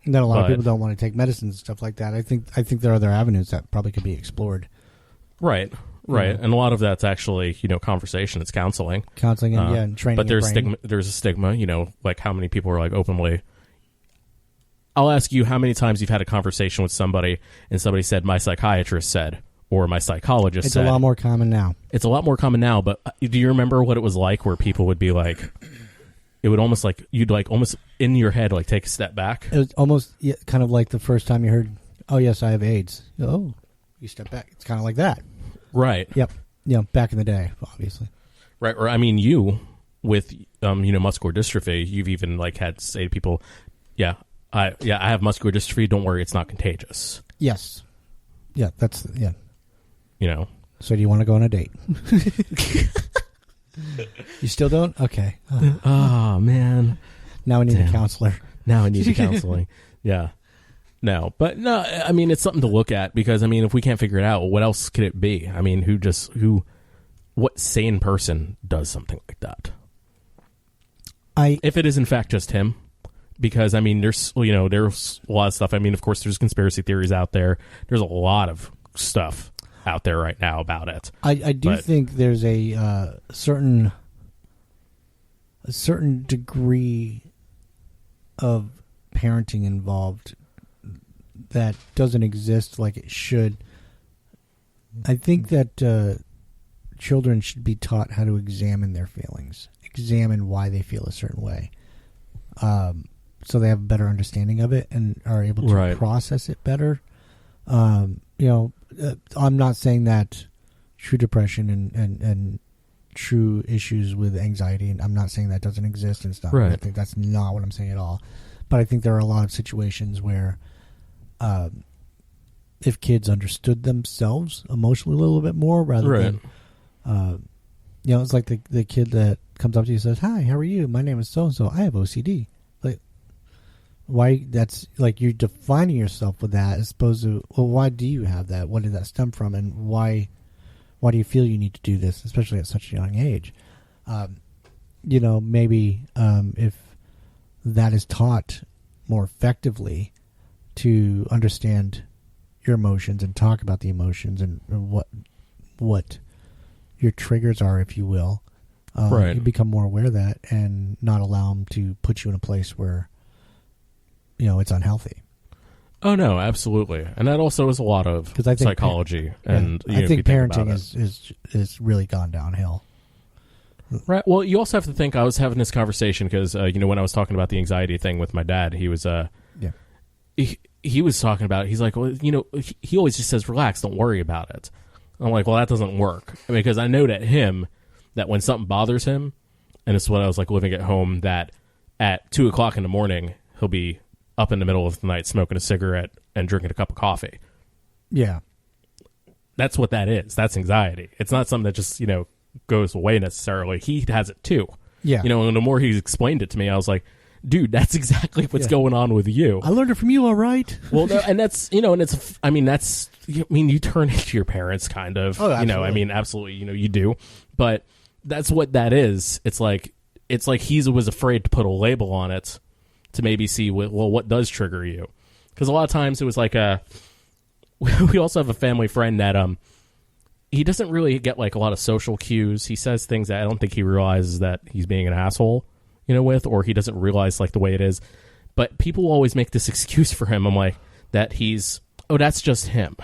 And then a lot of people don't want to take medicines and stuff like that. I think there are other avenues that probably could be explored. Right. Right. And a lot of that's actually, conversation. It's counseling. Counseling and training. But there's there's a stigma, how many people are openly. I'll ask you how many times you've had a conversation with somebody and somebody said, my psychiatrist said, or my psychologist said. It's a lot more common now. It's a lot more common now, but do you remember what it was like where people would be like, it would almost you'd almost in your head, take a step back? It was almost kind of like the first time you heard, oh, yes, I have AIDS. Oh, you step back. It's kind of like that. Right. Yep. Back in the day, obviously. Right. Or, you, with, muscular dystrophy, you've even, had to say to people, I have muscular dystrophy. Don't worry, it's not contagious. Yes. Yeah, that's. So do you want to go on a date? You still don't? Okay. Oh, man. Now I need a counselor. Now I need the counseling. Yeah. No, but no, it's something to look at because, if we can't figure it out, what else could it be? What sane person does something like that? If it is in fact just him, because, there's, there's a lot of stuff. Of course, there's conspiracy theories out there. There's a lot of stuff out there right now about it. I do think there's a certain degree of parenting involved that doesn't exist like it should. I think that children should be taught how to examine their feelings, examine why they feel a certain way, so they have a better understanding of it and are able to process it better. I'm not saying that true depression and true issues with anxiety, and I'm not saying that doesn't exist and stuff. Right. I think that's not what I'm saying at all. But I think there are a lot of situations where if kids understood themselves emotionally a little bit more rather than, it's like the kid that comes up to you and says, "Hi, how are you? My name is so-and-so. I have OCD." Like, why? That's like you're defining yourself with that as opposed to, well, why do you have that? What did that stem from? And why do you feel you need to do this, especially at such a young age? Maybe if that is taught more effectively to understand your emotions and talk about the emotions and what your triggers are, if you will, you become more aware of that and not allow them to put you in a place where, it's unhealthy. Oh no, absolutely, and that also is a lot of psychology. I think parenting is really gone downhill. Right. Well, you also have to think. I was having this conversation because when I was talking about the anxiety thing with my dad, he was he was talking about it. He's like, well, he always just says, "Relax, don't worry about it." I'm like, well, that doesn't work because I know that when something bothers him, and it's when I was like living at home, that at 2:00 in the morning he'll be up in the middle of the night smoking a cigarette and drinking a cup of coffee. Yeah. That's what that is. That's anxiety. It's not something that just, goes away necessarily. He has it too. Yeah. And the more he explained it to me, I was like, dude, that's exactly what's going on with you. I learned it from you, all right. Well, no, and that's, you turn into your parents kind of, absolutely. Absolutely, you do. But that's what that is. It's like he was afraid to put a label on it to maybe see what does trigger you. Because a lot of times it was like we also have a family friend that he doesn't really get like a lot of social cues. He says things that I don't think he realizes that he's being an asshole, with, or he doesn't realize like the way it is. But people always make this excuse for him. I'm like, that that's just him.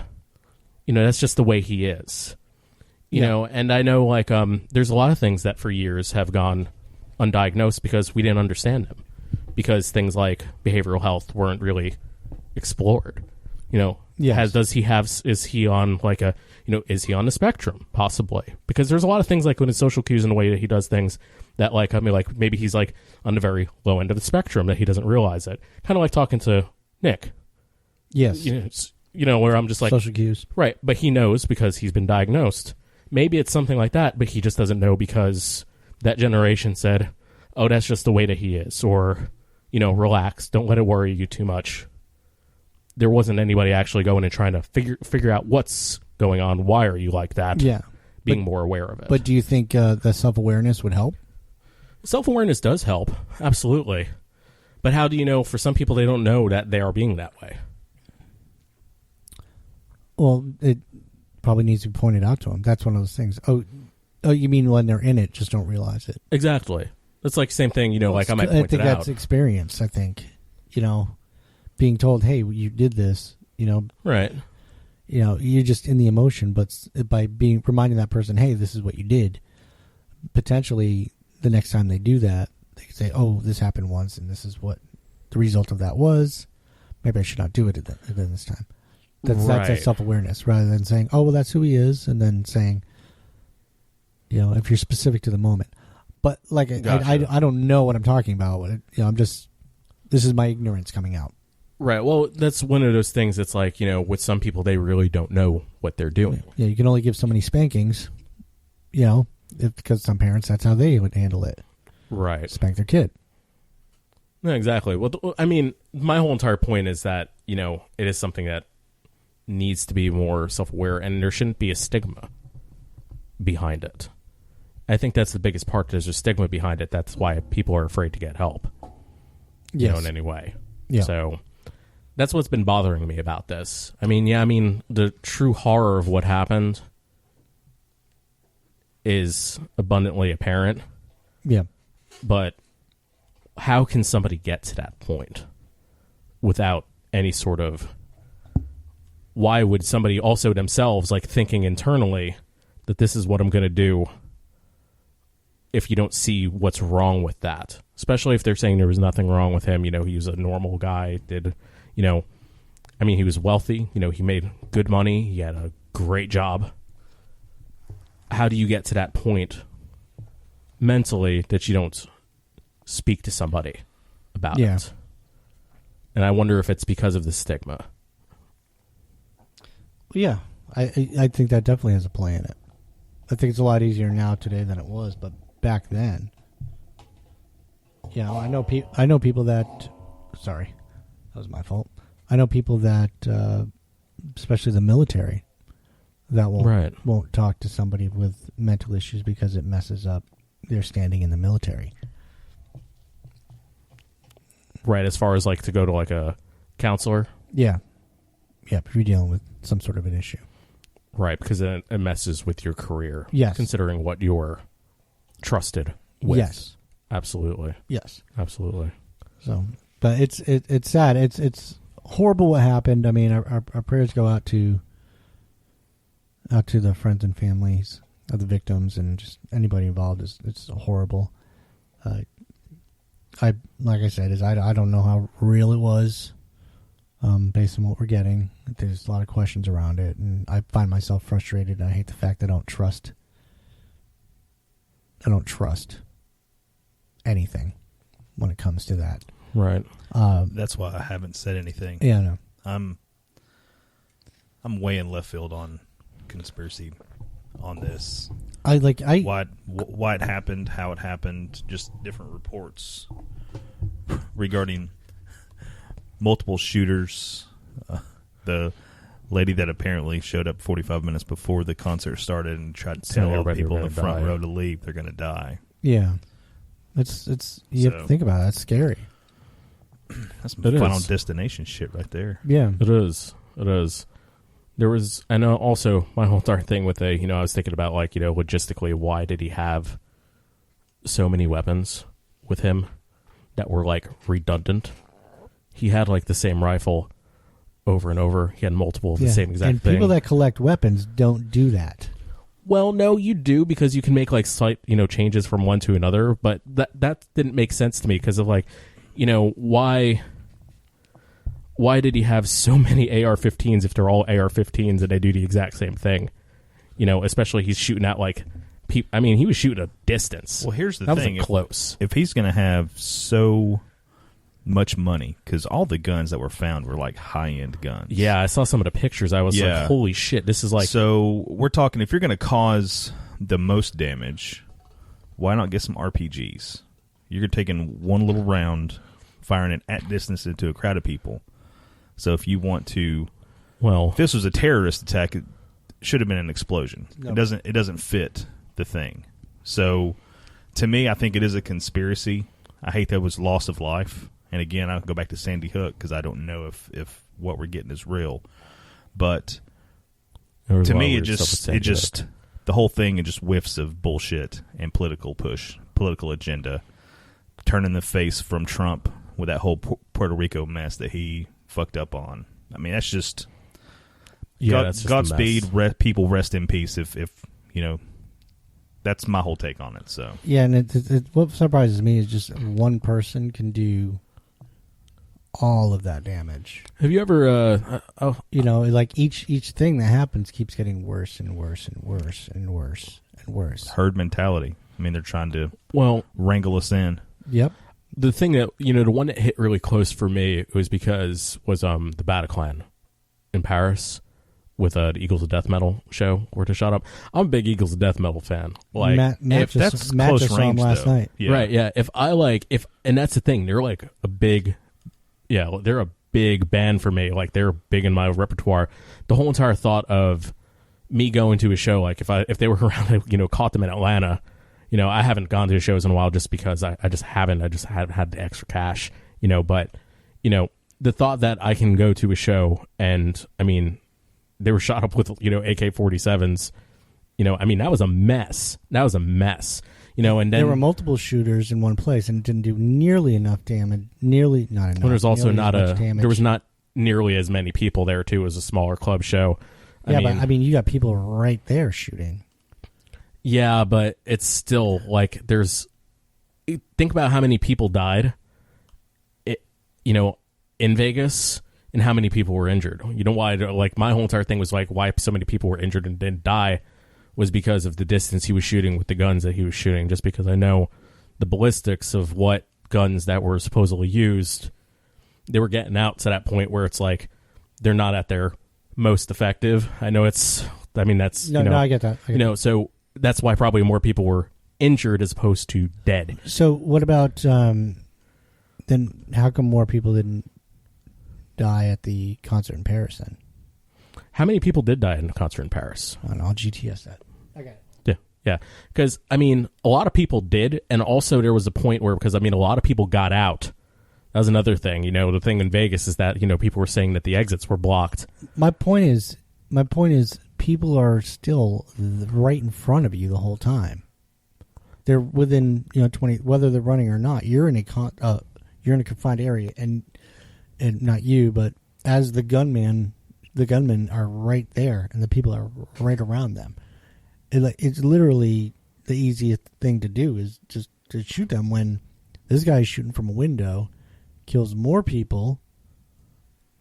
That's just the way he is. You know, and I know like there's a lot of things that for years have gone undiagnosed because we didn't understand them. Because things like behavioral health weren't really explored. Yes. Is he on like is he on the spectrum? Possibly. Because there's a lot of things like with his social cues and the way that he does things that maybe he's like on the very low end of the spectrum that he doesn't realize it. Kind of like talking to Nick. Yes. Where I'm just like social cues. Right. But he knows because he's been diagnosed. Maybe it's something like that, but he just doesn't know because that generation said, oh, that's just the way that he is. Or, relax. Don't let it worry you too much. There wasn't anybody actually going and trying to figure out what's going on. Why are you like that? Yeah. Being more aware of it. But do you think the self-awareness would help? Self-awareness does help. Absolutely. But how do you know? For some people, they don't know that they are being that way. Well, it probably needs to be pointed out to them. That's one of those things. Oh, you mean when they're in it, just don't realize it. Exactly. It's like same thing, like I might point it out. I think that's experience, I think. Being told, hey, you did this, Right. You're just in the emotion, but by reminding that person, hey, this is what you did, potentially the next time they do that, they can say, oh, this happened once, and this is what the result of that was. Maybe I should not do it again this time. That's a self-awareness, rather than saying, oh, well, that's who he is, and then saying, if you're specific to the moment. But like, gotcha. I don't know what I'm talking about. This is my ignorance coming out. Right. Well, that's one of those things that's like, with some people, they really don't know what they're doing. Yeah, you can only give so many spankings, because some parents, that's how they would handle it. Right. Spank their kid. No, exactly. Well, my whole entire point is that, it is something that needs to be more self-aware, and there shouldn't be a stigma behind it. I think that's the biggest part. There's a stigma behind it. That's why people are afraid to get help. Yes. In any way. Yeah. So that's what's been bothering me about this. The true horror of what happened is abundantly apparent. Yeah. But how can somebody get to that point without any sort of... Why would somebody also themselves, like thinking internally, that this is what I'm going to do if you don't see what's wrong with that. Especially if they're saying there was nothing wrong with him. He was a normal guy, he was wealthy, he made good money, he had a great job. How do you get to that point mentally that you don't speak to somebody about it? And I wonder if it's because of the stigma. Yeah, I think that definitely has a play in it. I think it's a lot easier now today than it was, but back then, I know people that. Sorry, that was my fault. I know people that, especially the military, that won't talk to somebody with mental issues because it messes up their standing in the military. Right, as far as to go to a counselor. Yeah, if you're dealing with some sort of an issue. Right, because it messes with your career. Yes. Considering what you're trusted with. Yes. Absolutely. Yes. Absolutely. So, but it's sad. It's horrible what happened. I mean, our prayers go out to the friends and families of the victims and just anybody involved. It's horrible. I don't know how real it was. Based on what we're getting, there's a lot of questions around it, and I find myself frustrated. And I hate the fact that I don't trust anything when it comes to that. Right. That's why I haven't said anything. Yeah, no. I'm way in left field on conspiracy on this. Mm-hmm. Why it happened, how it happened, just different reports regarding multiple shooters. The lady that apparently showed up 45 minutes before the concert started and tried to tell all the people in the front row to leave, they're going to die. Yeah. It's you have to think about it. That's scary. That's some Final Destination shit right there. Yeah. It is. There was, and also my whole entire thing with I was thinking about logistically, why did he have so many weapons with him that were redundant? He had the same rifle over and over. He had multiple of the same exact thing. And people that collect weapons don't do that. Well, no, you do, because you can make slight changes from one to another. But that didn't make sense to me because of why did he have so many AR-15s if they're all AR-15s and they do the exact same thing? Especially he's shooting at he was shooting a distance. Well, here's the that thing: wasn't close. If he's going to have so much money, because all the guns that were found were high-end guns. Yeah, I saw some of the pictures. I was like, holy shit, this is So we're talking, if you're going to cause the most damage, why not get some RPGs? You're taking one little round, firing it at distance into a crowd of people. So if you want to... Well... If this was a terrorist attack, it should have been an explosion. No. It doesn't fit the thing. So to me, I think it is a conspiracy. I hate that it was loss of life. And again, I'll go back to Sandy Hook because I don't know if what we're getting is real. But to me, the whole thing, it just whiffs of bullshit and political push, political agenda, turning the face from Trump with that whole Puerto Rico mess that he fucked up on. I mean, that's just that's just Godspeed. People rest in peace. If that's my whole take on it. So yeah, and what surprises me is just one person can do all of that damage. Have you ever each thing that happens keeps getting worse and worse and worse and worse and worse. Herd mentality. I mean, they're trying to wrangle us in. Yep. The thing that the one that hit really close for me was the Bataclan in Paris with the Eagles of Death Metal show where they shot up. I'm a big Eagles of Death Metal fan. Matt that's Matt close just saw him range last though. night. Yeah. Right? Yeah. And that's the thing. They're a big. Yeah, they're a big band for me. They're big in my repertoire. The whole entire thought of me going to a show, if they were around, caught them in Atlanta, I haven't gone to shows in a while just because I just haven't. I just haven't had the extra cash, But, the thought that I can go to a show and, they were shot up with, AK-47s, that was a mess. And then there were multiple shooters in one place, and it didn't do nearly enough damage. Nearly not enough. Well, there's also damage. there was not nearly as many people there too as a smaller club show. But you got people right there shooting. Yeah, but it's still like think about how many people died, in Vegas, and how many people were injured. You know why? Like, my whole entire thing was like, why so many people were injured and didn't die was because of the distance he was shooting with the guns that he was shooting. Just because I know the ballistics of what guns that were supposedly used, they were getting out to that point where it's like they're not at their most effective. I know that's no, I get that. So that's why probably more people were injured as opposed to dead. So what about then? How come more people didn't die at the concert in Paris then? How many people did die in the concert in Paris? I don't know. I'll GTS that. Okay. Yeah. Because, I mean, a lot of people did, and also there was a point where, because, I mean, a lot of people got out. That was another thing. The thing in Vegas is that, people were saying that the exits were blocked. My point is, people are still right in front of you the whole time. They're within 20, whether they're running or not. You're in a confined area, and not you, but as the gunmen are right there, and the people are right around them. It's literally the easiest thing to do is just to shoot them when this guy's shooting from a window, kills more people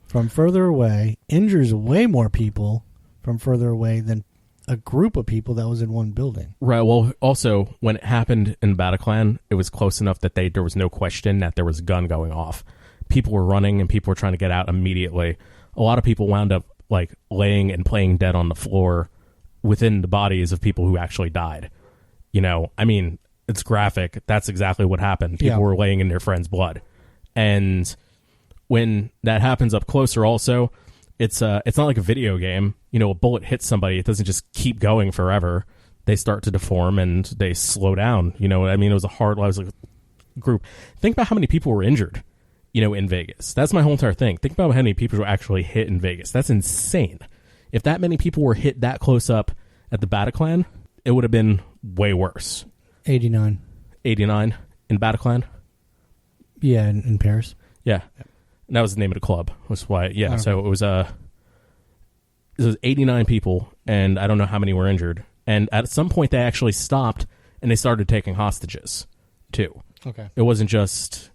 from further away, injures way more people from further away than a group of people that was in one building. Right. Well, also, when it happened in Bataclan, it was close enough that there was no question that there was a gun going off. People were running and people were trying to get out immediately. A lot of people wound up like laying and playing dead on the floor within the bodies of people who actually died. I mean, it's graphic. That's exactly what happened. People were laying in their friend's blood. And when that happens up closer also, it's not like a video game. A bullet hits somebody. It doesn't just keep going forever. They start to deform and they slow down. I mean, it was a group. Think about how many people were injured, in Vegas. That's my whole entire thing. Think about how many people were actually hit in Vegas. That's insane. If that many people were hit that close up at the Bataclan, it would have been way worse. 89 in Bataclan? Yeah, in Paris. Yeah. And that was the name of the club. That's why, yeah. So it was 89 people, and I don't know how many were injured. And at some point, they actually stopped, and they started taking hostages, too. Okay. It wasn't just,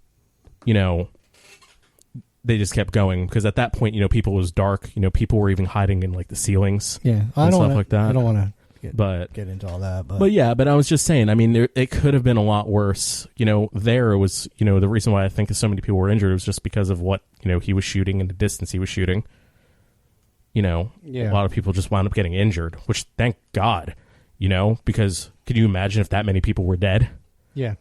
they just kept going. Because at that point, people, it was dark. People were even hiding in, like, the ceilings. Yeah. And stuff like that. I don't want to get into all that. But yeah, but I was just saying, I mean, it could have been a lot worse. There was, the reason why I think so many people were injured was just because of what, he was shooting and the distance he was shooting. A lot of people just wound up getting injured, which thank God, because could you imagine if that many people were dead? Yeah.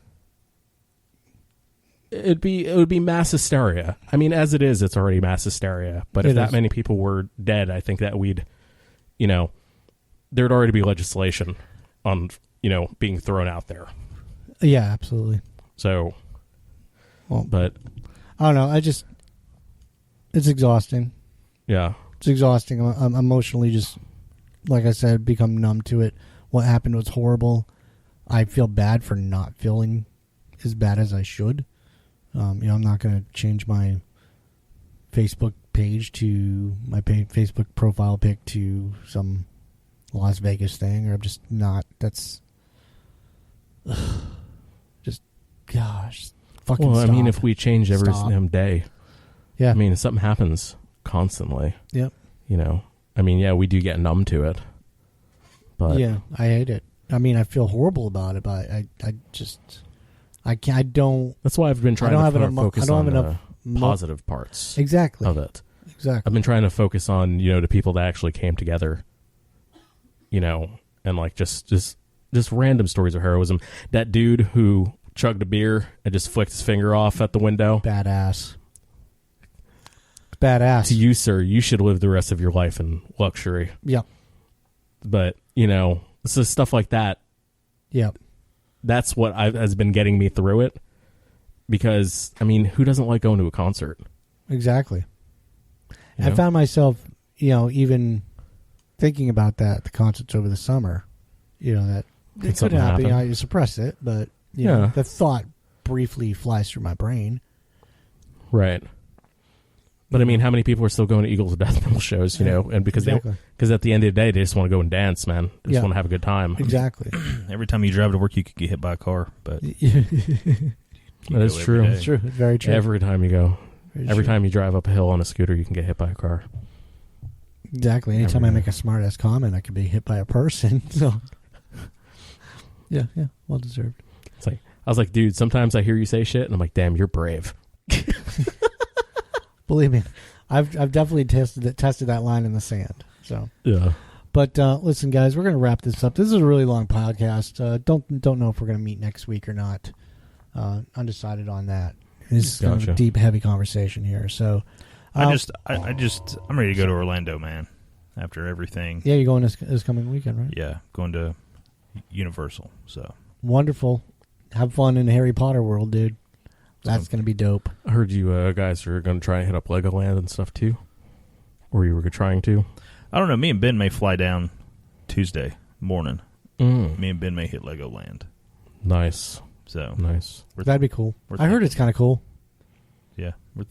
It would be mass hysteria. I mean, as it is, it's already mass hysteria. But if that many people were dead, I think that we'd, there'd already be legislation on, being thrown out there. Yeah, absolutely. So, but I don't know. It's exhausting. Yeah. It's exhausting. I'm emotionally just, like I said, become numb to it. What happened was horrible. I feel bad for not feeling as bad as I should. I'm not going to change my Facebook page to my Facebook profile pic to some Las Vegas thing, or I'm just not. That's just, gosh, fucking. Well, stop. I mean, if we change every damn day, yeah. I mean, something happens constantly. Yep. I mean, yeah, we do get numb to it. But yeah, I hate it. I mean, I feel horrible about it, but I can't. I don't. That's why I've been trying to focus on the positive parts. Exactly. Of it. Exactly. I've been trying to focus on the people that actually came together. And like just random stories of heroism. That dude who chugged a beer and just flicked his finger off at the window. Badass. Badass. To you, sir, you should live the rest of your life in luxury. Yep. But so stuff like that. Yep. That's what has been getting me through it. Because I mean, who doesn't like going to a concert? Exactly. I found myself, even thinking about that, the concerts over the summer, that it could happen. I suppress it, but the thought briefly flies through my brain. Right. But I mean, how many people are still going to Eagles death metal shows? You know, and because Exactly. because at the end of the day, they just want to go and dance, man. They just want to have a good time. Exactly. Every time you drive to work, you could get hit by a car, but That is true. It's true. It's very true. Every time you go, every true. time you drive up a hill on a scooter, you can get hit by a car. Exactly. Anytime I make a smart ass comment, I could be hit by a person. So, yeah, well deserved. It's like I was like, dude. Sometimes I hear you say shit, and I'm like, damn, you're brave. Believe me, I've definitely tested that line in the sand. So Yeah. But listen, guys, we're going to wrap this up. This is a really long podcast. Don't know if we're going to meet next week or not. Undecided on that. This is kind of a deep, heavy conversation here. So I'm ready to go to Orlando, man. After everything. Yeah, you're going this coming weekend, right? Yeah, going to Universal. So wonderful. Have fun in Harry Potter world, dude. That's going to be dope. I heard you guys are going to try and hit up Legoland and stuff too, or you were trying to. I don't know. Me and Ben may fly down Tuesday morning. Me and Ben may hit Legoland. Nice. So nice. That'd be cool. I heard it's kind of cool. Yeah, we're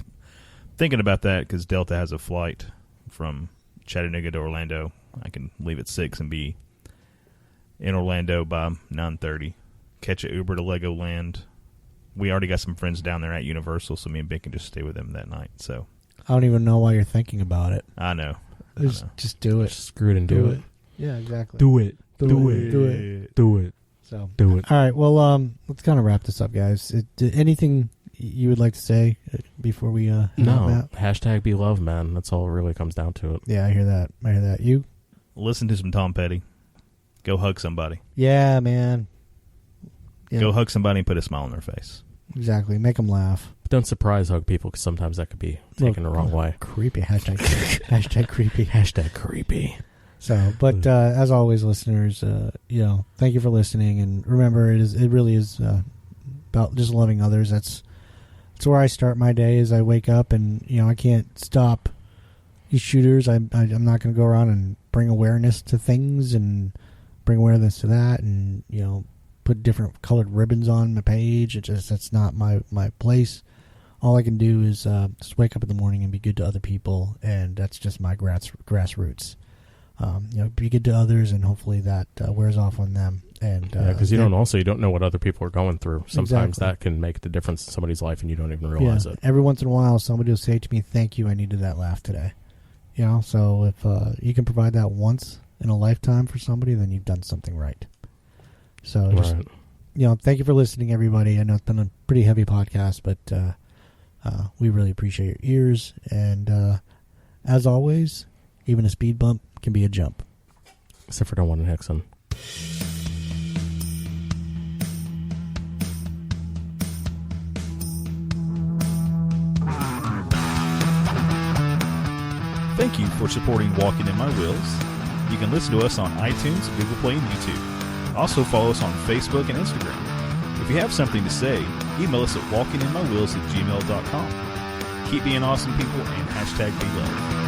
thinking about that because Delta has a flight from Chattanooga to Orlando. I can leave at 6 and be in Orlando by 9:30. Catch an Uber to Legoland. We already got some friends down there at Universal, so me and Ben can just stay with them that night. So I don't even know why you're thinking about it. I know. Just do it. Just screw it and do it. Yeah, exactly. Do it. Do it. Do it. So do it. All right. Well, let's kind of wrap this up, guys. Anything you would like to say before we head out? Hashtag be love, man. That's all it really comes down to it. Yeah, I hear that. You listen to some Tom Petty. Go hug somebody. Yeah, man. Yeah. Go hug somebody and put a smile on their face. Exactly. Make them laugh. But don't surprise hug people because sometimes that could be taken the wrong way. Creepy. Hashtag creepy. Hashtag creepy. So, but as always, listeners, thank you for listening. And remember, it really is about just loving others. That's where I start my day. As I wake up, and I can't stop these shooters. I'm not going to go around and bring awareness to things and bring awareness to that, and put different colored ribbons on my page. That's not my place. All I can do is just wake up in the morning and be good to other people, and that's just my grassroots. Be good to others, and hopefully that wears off on them. And because you don't know what other people are going through. Sometimes that can make the difference in somebody's life, and you don't even realize it. Every once in a while, somebody will say to me, "Thank you, I needed that laugh today." So if you can provide that once in a lifetime for somebody, then you've done something right. So just, thank you for listening, everybody. I know it's been a pretty heavy podcast, but we really appreciate your ears. And as always, even a speed bump can be a jump. Except for Don't Want to Hickson. Thank you for supporting Walking in My Wheels. You can listen to us on iTunes, Google Play, and YouTube. Also follow us on Facebook and Instagram. If you have something to say, email us at walkinginmywheels@gmail.com. Keep being awesome people and hashtag be love.